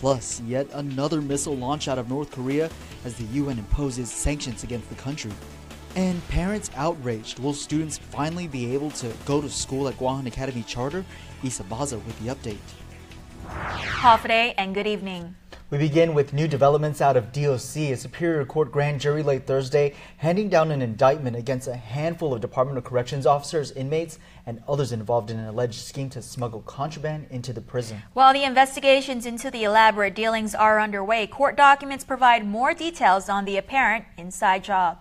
Plus, yet another missile launch out of North Korea as the UN imposes sanctions against the country. And parents outraged. Will students finally be able to go to school at KUAM Academy Charter? Isa Baza with the update. Hafaday and good evening. We begin with new developments out of DOC. A Superior Court grand jury late Thursday handing down an indictment against a handful of Department of Corrections officers, inmates, and others involved in an alleged scheme to smuggle contraband into the prison. While the investigations into the elaborate dealings are underway, court documents provide more details on the apparent inside job.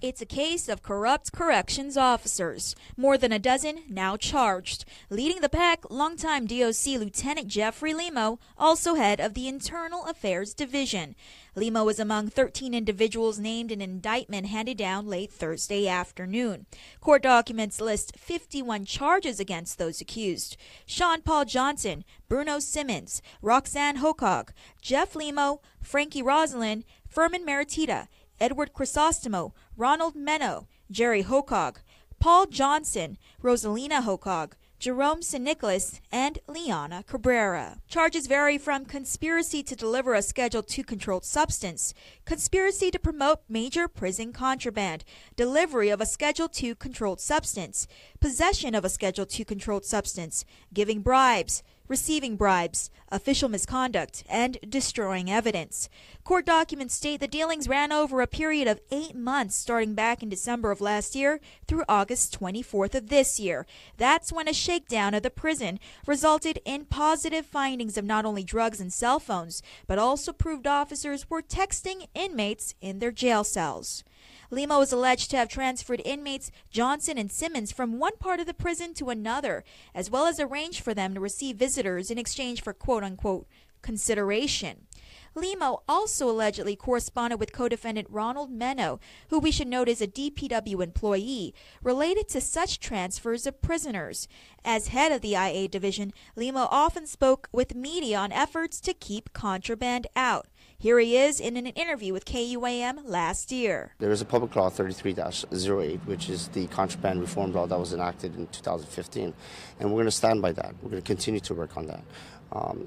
It's a case of corrupt corrections officers. More than a dozen now charged. Leading the pack, longtime DOC Lieutenant Jeffrey Limo, also head of the Internal Affairs Division. Limo is among 13 individuals named in an indictment handed down late Thursday afternoon. Court documents list 51 charges against those accused. Sean Paul Johnson, Bruno Simmons, Roxanne Hokog, Jeff Limo, Frankie Rosalind, Furman Maritita, Edward Crisostomo, Ronald Menno, Jerry Hokog, Paul Johnson, Rosalina Hokog, Jerome St. Nicholas, and Liana Cabrera. Charges vary from conspiracy to deliver a Schedule II controlled substance, conspiracy to promote major prison contraband, delivery of a Schedule II controlled substance, possession of a Schedule II controlled substance, giving bribes, receiving bribes, official misconduct, and destroying evidence. Court documents state the dealings ran over a period of 8 months starting back in December of last year through August 24th of this year. That's when a shakedown of the prison resulted in positive findings of not only drugs and cell phones, but also proved officers were texting inmates in their jail cells. Limo is alleged to have transferred inmates Johnson and Simmons from one part of the prison to another, as well as arranged for them to receive visitors in exchange for quote-unquote consideration. Limo also allegedly corresponded with co-defendant Ronald Menno, who we should note is a DPW employee, related to such transfers of prisoners. As head of the IA division, Limo often spoke with media on efforts to keep contraband out. Here he is in an interview with KUAM last year. There is a Public Law 33-08, which is the contraband reform law that was enacted in 2015, and we're going to stand by that. We're going to continue to work on that.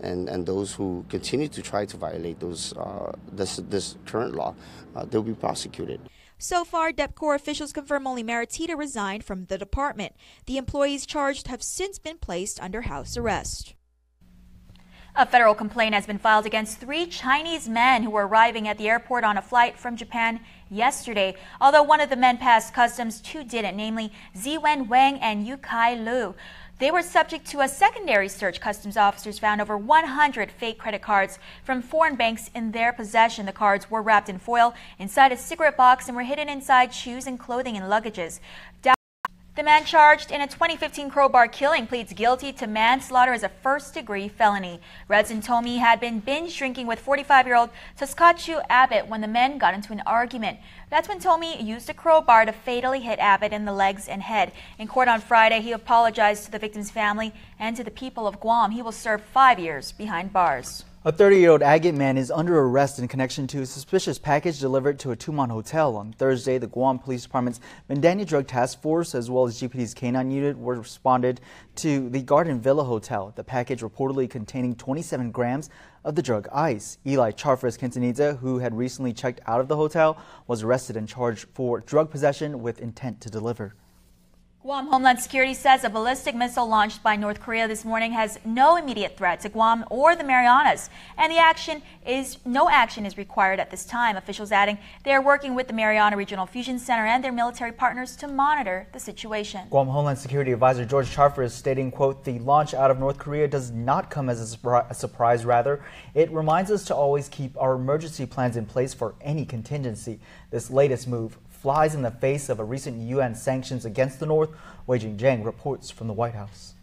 And those who continue to try to violate this current law, they'll be prosecuted. So far, DepCorp officials confirm only Maritita resigned from the department. The employees charged have since been placed under house arrest. A federal complaint has been filed against 3 Chinese men who were arriving at the airport on a flight from Japan yesterday. Although one of the men passed customs, 2 didn't, namely Ziwen Wang and Yukai Liu. They were subject to a secondary search. Customs officers found over 100 fake credit cards from foreign banks in their possession. The cards were wrapped in foil inside a cigarette box and were hidden inside shoes and clothing and luggages. The man charged in a 2015 crowbar killing pleads guilty to manslaughter as a first-degree felony. Redson Tomi had been binge drinking with 45-year-old Toskachu Abbott when the men got into an argument. That's when Tomi used a crowbar to fatally hit Abbott in the legs and head. In court on Friday, he apologized to the victim's family and to the people of Guam. He will serve 5 years behind bars. A 30-year-old Agate man is under arrest in connection to a suspicious package delivered to a Tumon hotel. On Thursday, the Guam Police Department's Mandani Drug Task Force, as well as GPD's K-9 unit, were responded to the Garden Villa Hotel. The package reportedly containing 27 grams of the drug ice. Eli Charfres Quintanilla, who had recently checked out of the hotel, was arrested and charged for drug possession with intent to deliver. Guam Homeland Security says a ballistic missile launched by North Korea this morning has no immediate threat to Guam or the Marianas, and no action is required at this time. Officials adding they are working with the Mariana Regional Fusion Center and their military partners to monitor the situation. Guam Homeland Security Advisor George Charfres is stating, quote, "The launch out of North Korea does not come as a surprise. Rather, it reminds us to always keep our emergency plans in place for any contingency. This latest move flies in the face of a recent UN sanctions against the North." Wei Jing reports from the White House.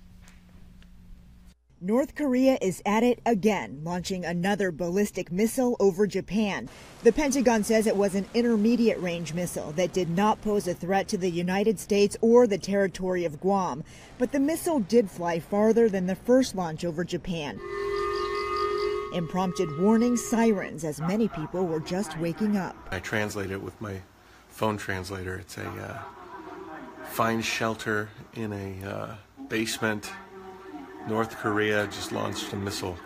North Korea is at it again, launching another ballistic missile over Japan. The Pentagon says it was an intermediate range missile that did not pose a threat to the United States or the territory of Guam. But the missile did fly farther than the first launch over Japan and prompted warning sirens as many people were just waking up. I translate it with my phone translator. It's a find shelter in a basement. North Korea just launched a missile.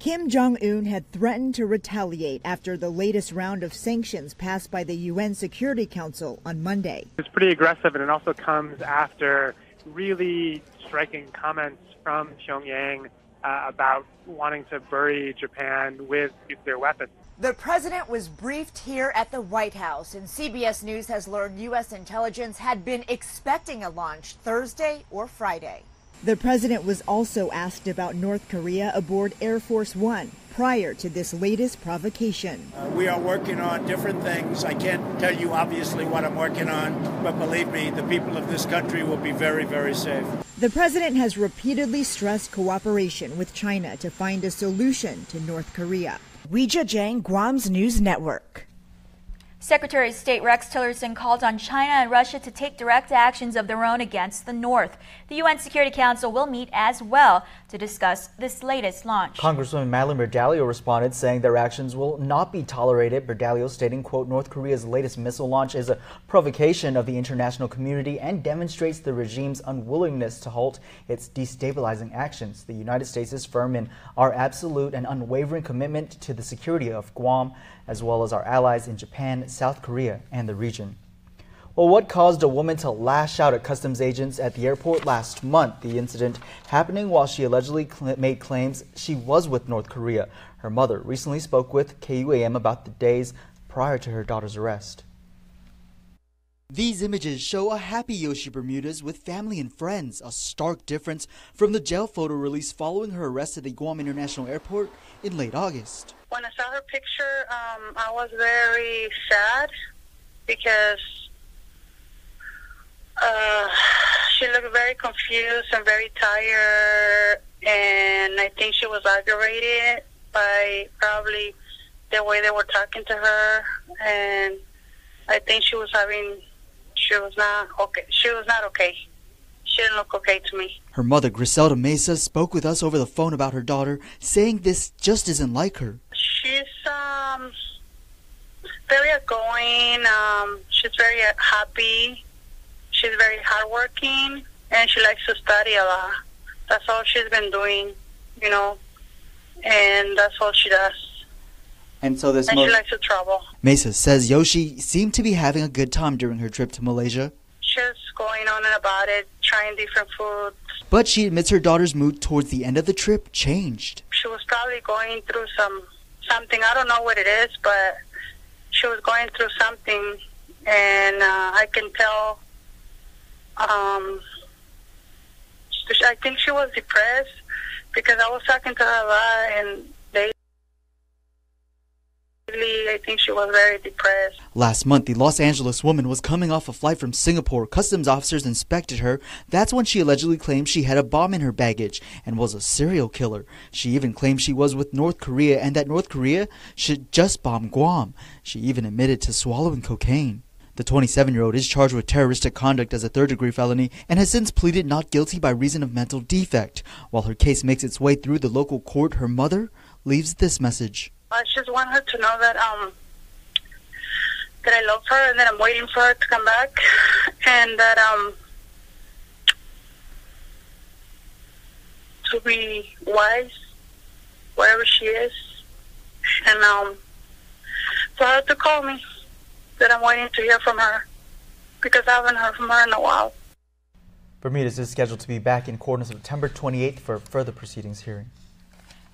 Kim Jong-un had threatened to retaliate after the latest round of sanctions passed by the UN Security Council on Monday. It's pretty aggressive, and it also comes after really striking comments from Pyongyang about wanting to bury Japan with nuclear weapons. The president was briefed here at the White House, and CBS News has learned U.S. intelligence had been expecting a launch Thursday or Friday. The president was also asked about North Korea aboard Air Force One prior to this latest provocation. We are working on different things. I can't tell you obviously what I'm working on, but believe me, the people of this country will be very, very safe. The president has repeatedly stressed cooperation with China to find a solution to North Korea. Weijia Jiang, Guam's News Network. Secretary of State Rex Tillerson called on China and Russia to take direct actions of their own against the North. The UN Security Council will meet as well to discuss this latest launch. Congresswoman Madeline Berdalio responded, saying their actions will not be tolerated. Berdalio stating, quote, North Korea's latest missile launch is a provocation of the international community and demonstrates the regime's unwillingness to halt its destabilizing actions. The United States is firm in our absolute and unwavering commitment to the security of Guam, as well as our allies in Japan, South Korea, and the region. Well, what caused a woman to lash out at customs agents at the airport last month? The incident happening while she allegedly made claims she was with North Korea. Her mother recently spoke with KUAM about the days prior to her daughter's arrest. These images show a happy Yoshi Bermudez with family and friends, a stark difference from the jail photo released following her arrest at the Guam International Airport in late August. When I saw her picture, I was very sad because she looked very confused and very tired, and I think she was aggravated by probably the way they were talking to her, and I think she was not okay. She was not okay. She didn't look okay to me. Her mother, Griselda Mesa, spoke with us over the phone about her daughter, saying this just isn't like her. She's very outgoing. She's very happy. She's very hardworking, and she likes to study a lot. That's all she's been doing, you know, and that's all she does. And so she likes to travel. Mesa says Yoshi seemed to be having a good time during her trip to Malaysia. She's going on and about it, trying different foods. But she admits her daughter's mood towards the end of the trip changed. She was probably going through something. I don't know what it is, but she was going through something, and I can tell. I think she was depressed because I was talking to her a lot, and I think she was very depressed. Last month, the Los Angeles woman was coming off a flight from Singapore. Customs officers inspected her. That's when she allegedly claimed she had a bomb in her baggage and was a serial killer. She even claimed she was with North Korea and that North Korea should just bomb Guam. She even admitted to swallowing cocaine. The 27-year-old is charged with terroristic conduct as a third-degree felony and has since pleaded not guilty by reason of mental defect. While her case makes its way through the local court, her mother leaves this message. I just want her to know that that I love her and that I'm waiting for her to come back, and that to be wise wherever she is, and for her to call me, that I'm waiting to hear from her because I haven't heard from her in a while. Bermudez is scheduled to be back in court on September 28th for further proceedings hearing.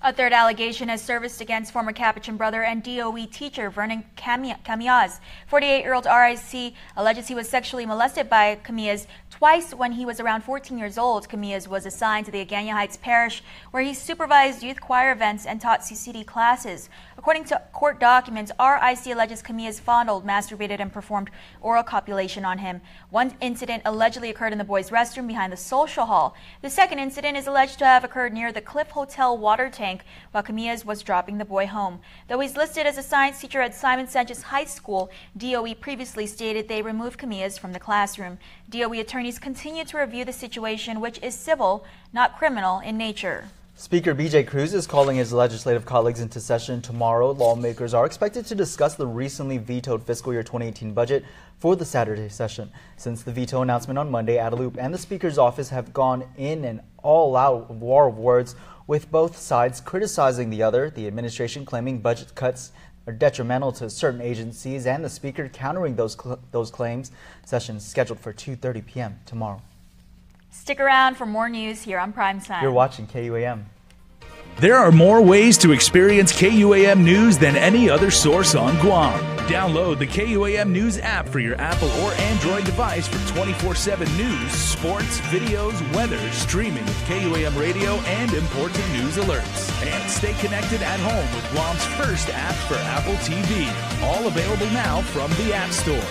A third allegation has surfaced against former Capuchin brother and DOE teacher Vernon Camillas. 48-year-old RIC alleges he was sexually molested by Camillas twice when he was around 14 years old. Camillas was assigned to the Agana Heights Parish, where he supervised youth choir events and taught CCD classes. According to court documents, RIC alleges Camillas fondled, masturbated, and performed oral copulation on him. One incident allegedly occurred in the boys' restroom behind the social hall. The second incident is alleged to have occurred near the Cliff Hotel water tank while Camillas was dropping the boy home. Though he's listed as a science teacher at Simon Sanchez High School, DOE previously stated they removed Camillas from the classroom. DOE attorneys continue to review the situation, which is civil, not criminal in nature. Speaker B.J. Cruz is calling his legislative colleagues into session tomorrow. Lawmakers are expected to discuss the recently vetoed fiscal year 2018 budget for the Saturday session. Since the veto announcement on Monday, Adelup and the Speaker's office have gone in an all-out war of words with both sides criticizing the other, the administration claiming budget cuts are detrimental to certain agencies, and the Speaker countering those claims. Session scheduled for 2:30 p.m. tomorrow. Stick around for more news here on Primetime. You're watching KUAM. There are more ways to experience KUAM News than any other source on Guam. Download the KUAM News app for your Apple or Android device for 24/7 news, sports, videos, weather, streaming with KUAM radio, and important news alerts. And stay connected at home with Guam's first app for Apple TV. All available now from the App Store.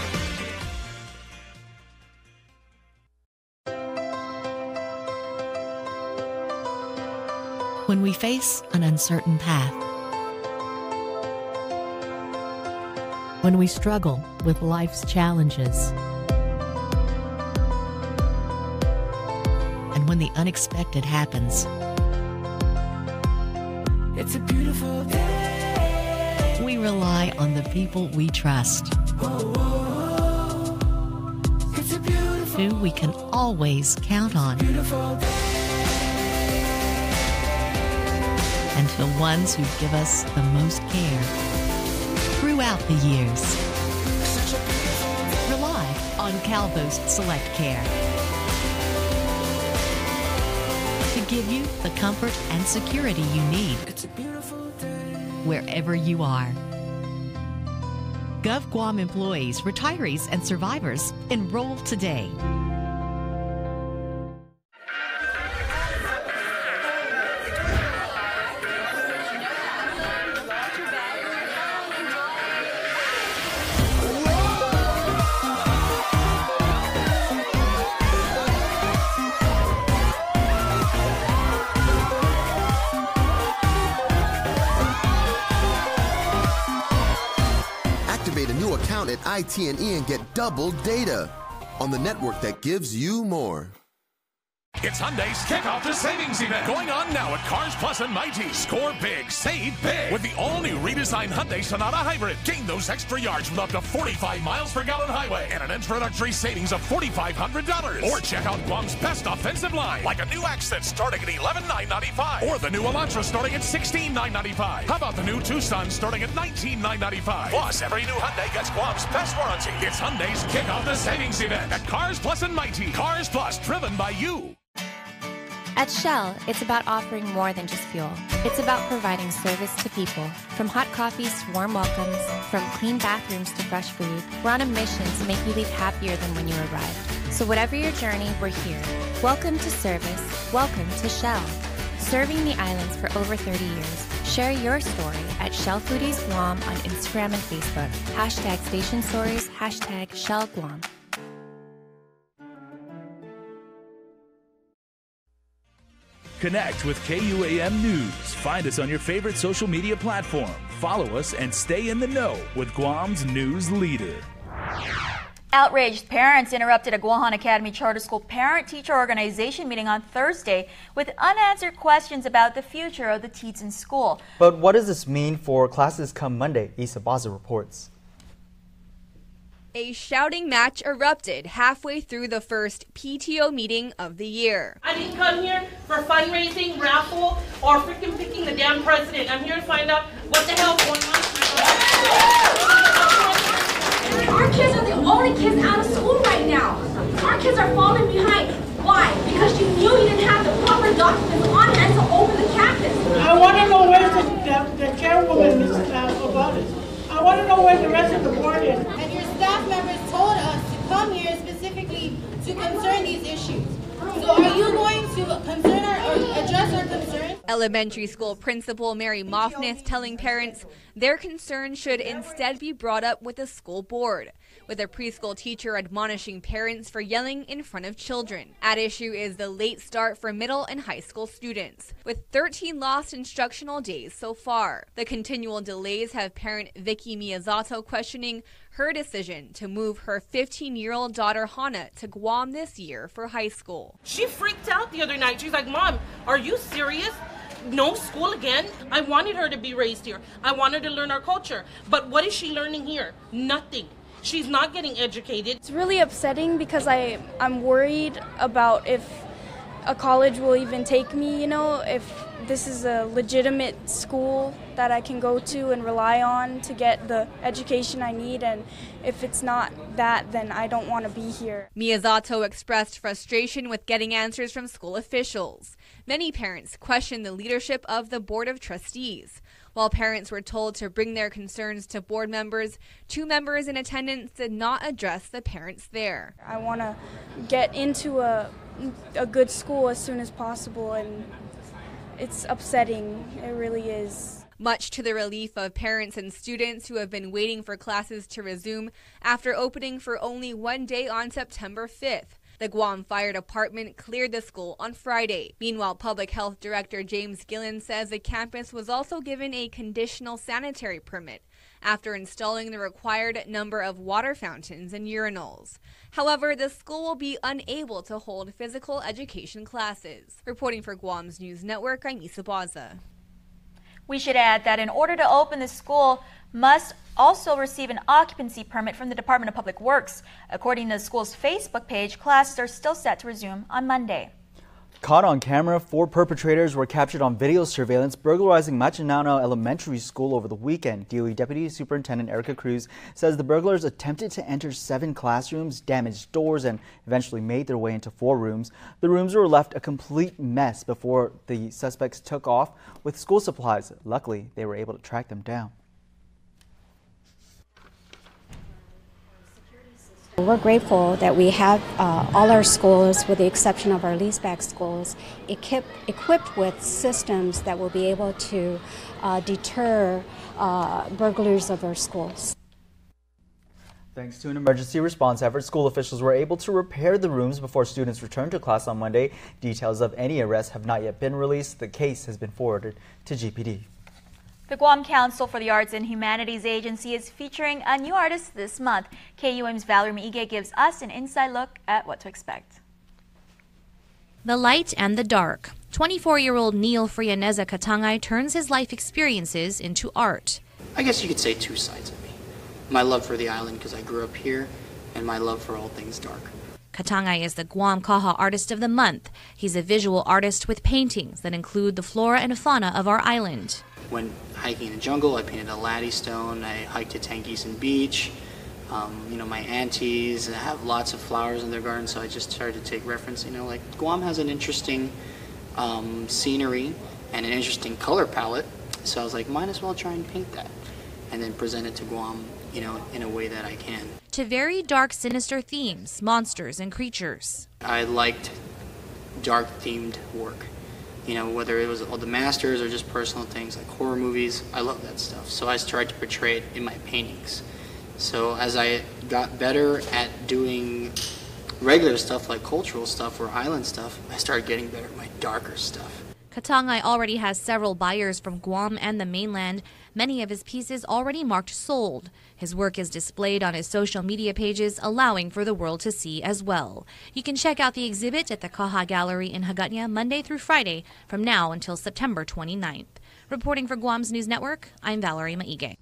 When we face an uncertain path, when we struggle with life's challenges, and when the unexpected happens, it's a beautiful day. We rely on the people we trust, it's a beautiful, who we can always count on. And to the ones who give us the most care throughout the years. Rely on CalPost Select Care to give you the comfort and security you need wherever you are. Gov Guam employees, retirees, and survivors, enroll today. Activate a new account at IT&E and get double data on the network that gives you more. It's Hyundai's Kickoff the Savings event going on now at Cars Plus and Mighty. Score big, save big with the all-new redesigned Hyundai Sonata Hybrid. Gain those extra yards with up to 45 miles per gallon highway and an introductory savings of $4,500. Or check out Guam's best offensive line, like a new Accent starting at $11,995 or the new Elantra starting at $16,995. How about the new Tucson starting at $19,995? Plus, every new Hyundai gets Guam's best warranty. It's Hyundai's Kickoff the Savings event at Cars Plus and Mighty. Cars Plus, driven by you. At Shell, it's about offering more than just fuel. It's about providing service to people. From hot coffees to warm welcomes, from clean bathrooms to fresh food, we're on a mission to make you leave happier than when you arrived. So whatever your journey, we're here. Welcome to service. Welcome to Shell. Serving the islands for over 30 years. Share your story at Shell Foodies Guam on Instagram and Facebook. Hashtag Station Stories, hashtag Shell Guam. Connect with KUAM News. Find us on your favorite social media platform. Follow us and stay in the know with Guam's news leader. Outraged parents interrupted a Guahan Academy Charter School parent-teacher organization meeting on Thursday with unanswered questions about the future of the teens in school. But what does this mean for classes come Monday? Isa Baza reports. A shouting match erupted halfway through the first PTO meeting of the year. I didn't come here for fundraising, raffle, or freaking picking the damn president. I'm here to find out what the hell's going on. Our kids are the only kids out of school right now. Our kids are falling behind. Why? Because you knew you didn't have the proper documents on hand to open the campus. I want to know where's the chairwoman about it. I want to know where the rest of the board is. And your staff members told us to come here specifically to concern these issues. So are you going to address our concerns? Elementary school principal Mary Moffness telling parents their concerns should instead be brought up with the school board, with a preschool teacher admonishing parents for yelling in front of children. At issue is the late start for middle and high school students, with 13 lost instructional days so far. The continual delays have parent Vicky Miyazato questioning her decision to move her 15-year-old daughter Hana to Guam this year for high school. She freaked out the other night. She's like, Mom, are you serious? No school again? I wanted her to be raised here. I wanted her to learn our culture. But what is she learning here? Nothing. She's not getting educated. It's really upsetting because I'm worried about if a college will even take me, if this is a legitimate school that I can go to and rely on to get the education I need, and if it's not that, then I don't want to be here. Miyazato expressed frustration with getting answers from school officials. Many parents questioned the leadership of the Board of Trustees. While parents were told to bring their concerns to board members, 2 members in attendance did not address the parents there. I want to get into a good school as soon as possible, and it's upsetting. It really is. Much to the relief of parents and students who have been waiting for classes to resume after opening for only 1 day on September 5th. The Guam Fire Department cleared the school on Friday. Meanwhile, Public Health Director James Gillen says the campus was also given a conditional sanitary permit after installing the required number of water fountains and urinals. However, the school will be unable to hold physical education classes. Reporting for Guam's News Network, I'm Isa Baza. We should add that in order to open the school, must also receive an occupancy permit from the Department of Public Works. According to the school's Facebook page, classes are still set to resume on Monday. Caught on camera, 4 perpetrators were captured on video surveillance burglarizing Machinano Elementary School over the weekend. DOE Deputy Superintendent Erica Cruz says the burglars attempted to enter 7 classrooms, damaged doors, and eventually made their way into 4 rooms. The rooms were left a complete mess before the suspects took off with school supplies. Luckily, they were able to track them down. We're grateful that we have all our schools, with the exception of our leaseback schools, equipped with systems that will be able to deter burglars of our schools. Thanks to an emergency response effort, school officials were able to repair the rooms before students returned to class on Monday. Details of any arrests have not yet been released. The case has been forwarded to GPD. The Guam Council for the Arts and Humanities Agency is featuring a new artist this month. KUAM's Valerie Maige gives us an inside look at what to expect. The light and the dark. 24-year-old Neil Frianeza Katangay turns his life experiences into art. I guess you could say 2 sides of me. My love for the island because I grew up here, and my love for all things dark. Katangay is the Guam Kaha Artist of the Month. He's a visual artist with paintings that include the flora and fauna of our island. When hiking in the jungle, I painted a laddie stone. I hiked to Tangeeson Beach. My aunties have lots of flowers in their garden, so I just started to take reference. Like Guam has an interesting scenery and an interesting color palette, so I was like, might as well try and paint that, and then present it to Guam, in a way that I can. To very dark, sinister themes, monsters and creatures. I liked dark-themed work. Whether it was all the masters or just personal things like horror movies, I love that stuff. So I tried to portray it in my paintings. So as I got better at doing regular stuff like cultural stuff or island stuff, I started getting better at my darker stuff. Katangay already has several buyers from Guam and the mainland. Many of his pieces already marked sold. His work is displayed on his social media pages, allowing for the world to see as well. You can check out the exhibit at the Kaha Gallery in Hagåtña Monday through Friday from now until September 29th. Reporting for Guam's News Network, I'm Valerie Maige.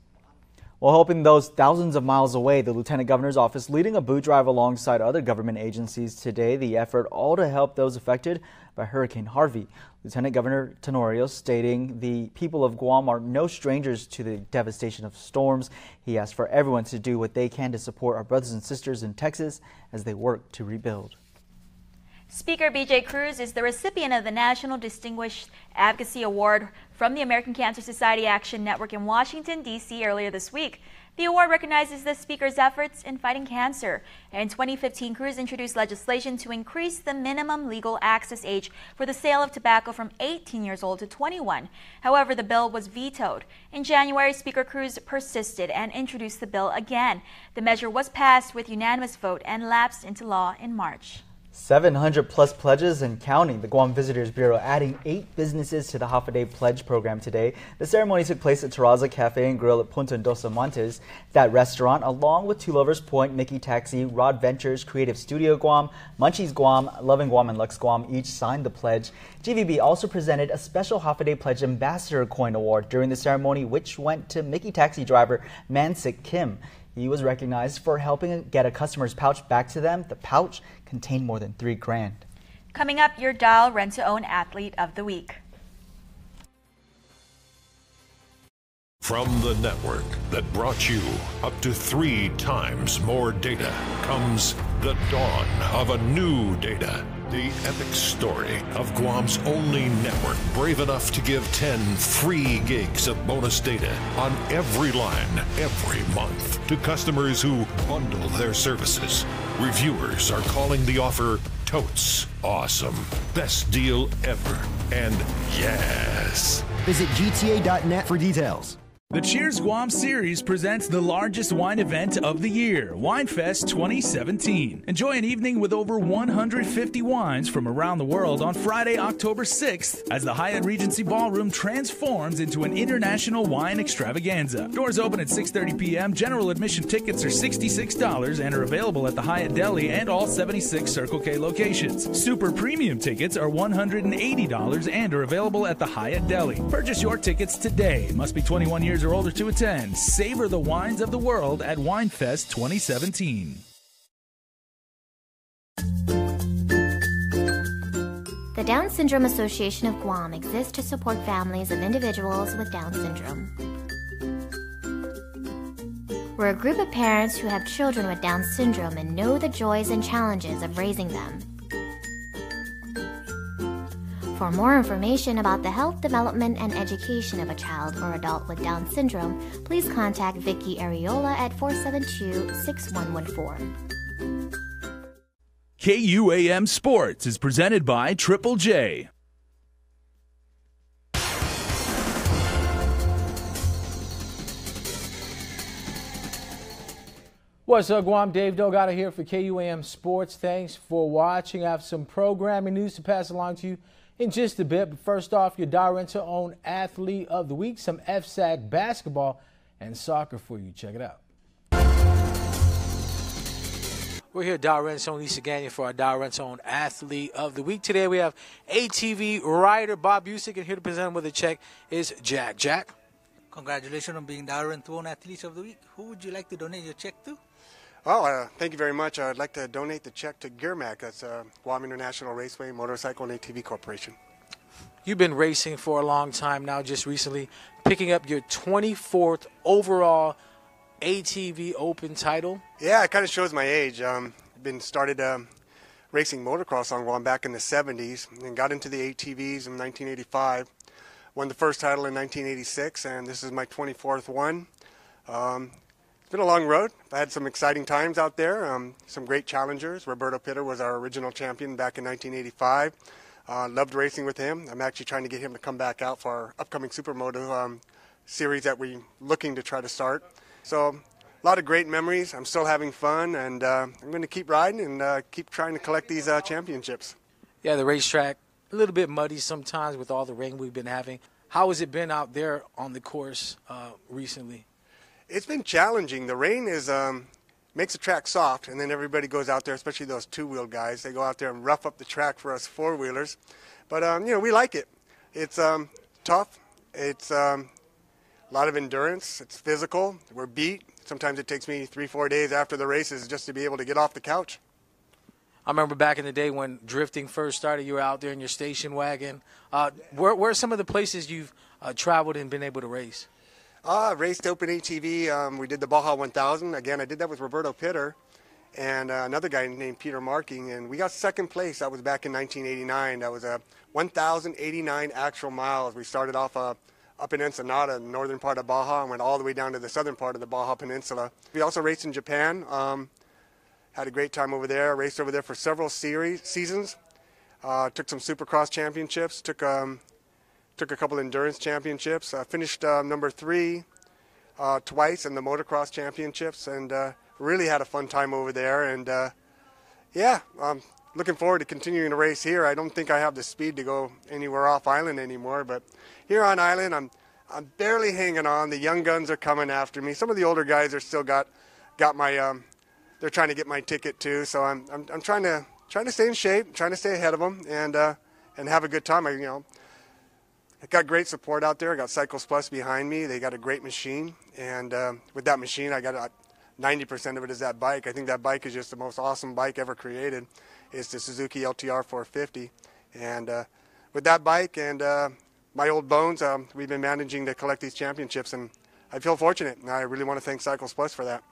While helping those thousands of miles away, the Lieutenant Governor's office leading a boot drive alongside other government agencies today. The effort all to help those affected by Hurricane Harvey. Lieutenant Governor Tenorio stating the people of Guam are no strangers to the devastation of storms. He asked for everyone to do what they can to support our brothers and sisters in Texas as they work to rebuild. Speaker B.J. Cruz is the recipient of the National Distinguished Advocacy Award from the American Cancer Society Action Network in Washington, D.C. earlier this week. The award recognizes the speaker's efforts in fighting cancer. In 2015, Cruz introduced legislation to increase the minimum legal access age for the sale of tobacco from 18 years old to 21. However, the bill was vetoed. In January, Speaker Cruz persisted and introduced the bill again. The measure was passed with unanimous vote and lapsed into law in March. 700 plus pledges and counting. The Guam Visitors Bureau adding 8 businesses to the Half a Day Pledge program today. The ceremony took place at Terraza Cafe and Grill at Punta Dos Amantes. That restaurant, along with Two Lovers Point, Mickey Taxi, Rod Ventures, Creative Studio Guam, Munchies Guam, Loving Guam, and Lux Guam each signed the pledge. GVB also presented a special Half a Day Pledge Ambassador Coin Award during the ceremony, which went to Mickey Taxi driver Mansik Kim. He was recognized for helping get a customer's pouch back to them. The pouch contained more than $3 grand. Coming up, your Dial Rent-to-Own Athlete of the Week. From the network that brought you up to 3 times more data comes the dawn of a new data. The epic story of Guam's only network brave enough to give 10 free gigs of bonus data on every line every month to customers who bundle their services. Reviewers are calling the offer totes awesome. Best deal ever. And yes. Visit GTA.net for details. The Cheers Guam Series presents the largest wine event of the year, WineFest 2017. Enjoy an evening with over 150 wines from around the world on Friday, October 6th, as the Hyatt Regency Ballroom transforms into an international wine extravaganza. Doors open at 6:30 p.m. General admission tickets are $66 and are available at the Hyatt Deli and all 76 Circle K locations. Super premium tickets are $180 and are available at the Hyatt Deli. Purchase your tickets today. Must be 21 years or older to attend. Savor the wines of the world at WineFest 2017. The Down Syndrome Association of Guam exists to support families of individuals with Down syndrome. We're a group of parents who have children with Down syndrome and know the joys and challenges of raising them. For more information about the health, development, and education of a child or adult with Down syndrome, please contact Vicky Areola at 472-6114. KUAM Sports is presented by Triple J. What's up, Guam? Dave Delgado here for KUAM Sports. Thanks for watching. I have some programming news to pass along to you in just a bit, but first off, your Dial Rent-to-Own Athlete of the Week, some FSAC basketball and soccer for you. Check it out. We're here at Dial Rent-to-Own Lisa Gagnon for our Dial Rent-to-Own Athlete of the Week. Today we have ATV rider Bob Busick, and here to present him with a check is Jack. Jack? Congratulations on being Dial Rent-to-Own Athlete of the Week. Who would you like to donate your check to? Well, thank you very much. I'd like to donate the check to Gearmac. That's Guam International Raceway Motorcycle and ATV Corporation. You've been racing for a long time now, just recently picking up your 24th overall ATV Open title. Yeah, it kind of shows my age. Been started racing motocross on Guam back in the 70s and got into the ATVs in 1985. Won the first title in 1986, and this is my 24th one. It's been a long road. I had some exciting times out there, some great challengers. Roberto Pitter was our original champion back in 1985. Loved racing with him. I'm actually trying to get him to come back out for our upcoming Supermoto series that we're looking to try to start. So a lot of great memories. I'm still having fun, and I'm going to keep riding and keep trying to collect these championships. Yeah, the racetrack, a little bit muddy sometimes with all the rain we've been having. How has it been out there on the course recently? It's been challenging. The rain is makes the track soft, and then everybody goes out there, especially those two-wheel guys. They go out there and rough up the track for us four-wheelers. But, we like it. It's tough. It's a lot of endurance. It's physical. We're beat. Sometimes it takes me 3-4 days after the races just to be able to get off the couch. I remember back in the day when drifting first started, you were out there in your station wagon. Where are some of the places you've traveled and been able to race? Raced Open ATV. We did the Baja 1000. Again, I did that with Roberto Pitter and another guy named Peter Marking, and we got second place. That was back in 1989. That was 1,089 actual miles. We started off up in Ensenada, the northern part of Baja, and went all the way down to the southern part of the Baja Peninsula. We also raced in Japan. Had a great time over there. Raced over there for several seasons. Took some Supercross championships. Took a couple endurance championships. Finished number 3 twice in the motocross championships, and really had a fun time over there. And looking forward to continuing to race here. I don't think I have the speed to go anywhere off island anymore, but here on island, I'm barely hanging on. The young guns are coming after me. Some of the older guys are still got my. They're trying to get my ticket too. So I'm trying to stay in shape, trying to stay ahead of them, and have a good time. I got great support out there. I got Cycles Plus behind me. They got a great machine, and with that machine, I got 90% of it is that bike. I think that bike is just the most awesome bike ever created. It's the Suzuki LTR 450. And with that bike and my old bones, we've been managing to collect these championships, and I feel fortunate, and I really want to thank Cycles Plus for that.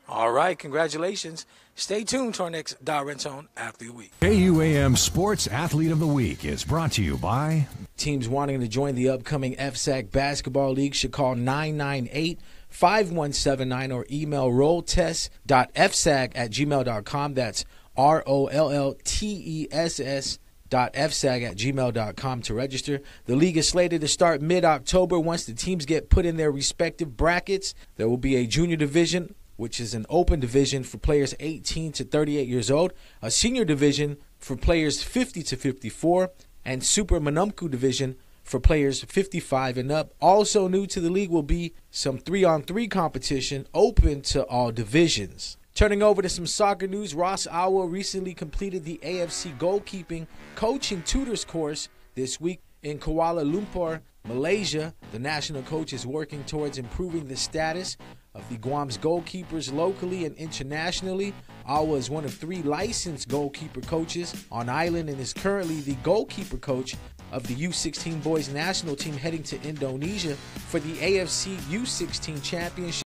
All right, congratulations. Stay tuned to our next Darrenton Athlete of the Week. KUAM Sports Athlete of the Week is brought to you by... Teams wanting to join the upcoming FSAC Basketball League should call 998-5179 or email rolltest.fsag@gmail.com. That's rolltess.fsag@gmail.com to register. The league is slated to start mid-October. Once the teams get put in their respective brackets, there will be a junior division, which is an open division for players 18 to 38 years old, a senior division for players 50 to 54, and Super Manumku division for players 55 and up. Also new to the league will be some 3-on-3 competition open to all divisions. Turning over to some soccer news, Ross Awa recently completed the AFC goalkeeping coaching tutors course this week in Kuala Lumpur, Malaysia. The national coach is working towards improving the status of the Guam's goalkeepers locally and internationally. Awa is one of 3 licensed goalkeeper coaches on island and is currently the goalkeeper coach of the U16 boys national team heading to Indonesia for the AFC U16 championship.